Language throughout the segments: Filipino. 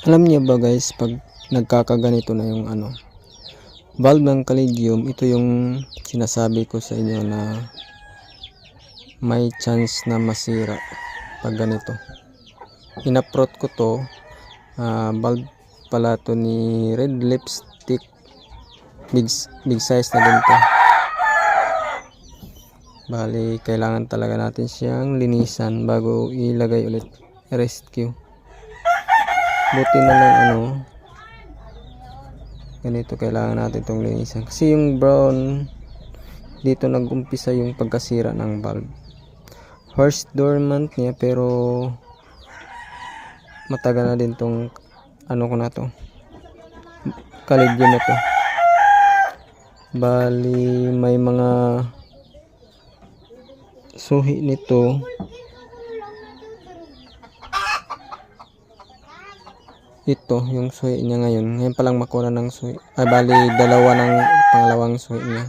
Alam niyo ba guys, pag nagkakaganito na yung valve ng Calidium, ito yung sinasabi ko sa inyo na may chance na masira pag ganito. Inaprot ko to, valve pala to ni Red Lipstick, big size na din to. Bali, kailangan talaga natin siyang linisan bago ilagay ulit, rescue. Buti na lang ganito kailangan natin itong linisan, kasi yung brown dito nag-umpisa yung pagkasira ng valve. Horse dormant niya, pero matagal na din tong ko na to, Calidium na to. Bali, may mga suhi nito. Ito yung suhi niya ngayon. Ngayon palang makuna ng suhi. Ay, bali, dalawa ng pangalawang suhi niya.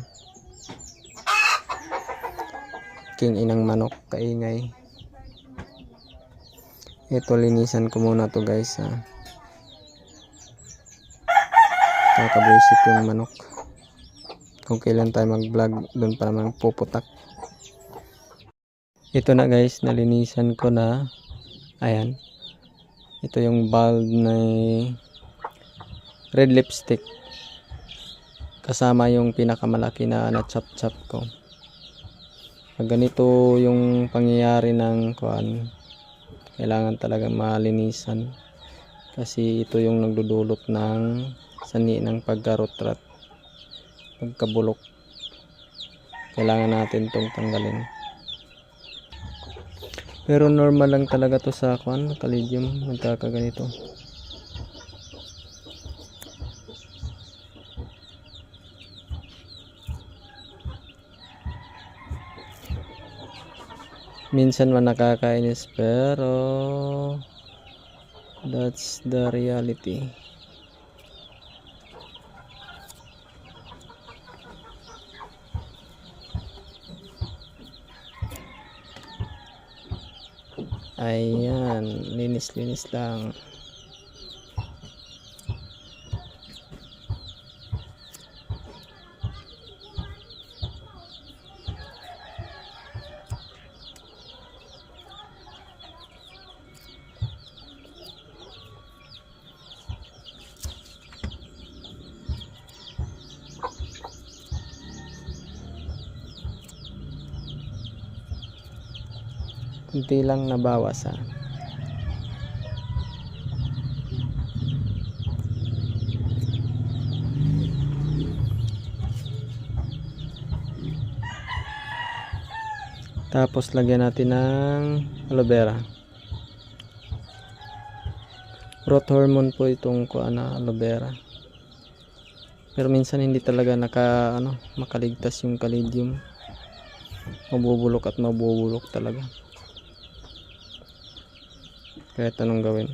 King inang manok, kaingay. Ito, linisan ko muna to guys. Kakabwisit yung manok. Kung kailan tayo mag vlog, doon pa naman puputak. Ito na guys, nalinisan ko na. Ayan. Ito yung valve na Red Lipstick, kasama yung pinakamalaki na chop ko. Pag ganito yung pangyayari ng kailangan talaga malinisan, kasi ito yung nagdudulot ng sanhi ng pagkarotrat, pagkabulok. Kailangan natin tong tanggalin. Pero normal lang talaga to sa Calidium, magkakaganito. Minsan man nakakainis, pero that's the reality. Ayan, linis lang. Kunti lang nabawas Tapos lagyan natin ng aloe vera. Growth hormone po itong aloe vera. Pero minsan hindi talaga makaligtas yung Calidium. Mabubulok at mabubulok talaga. Kaya anong gawin?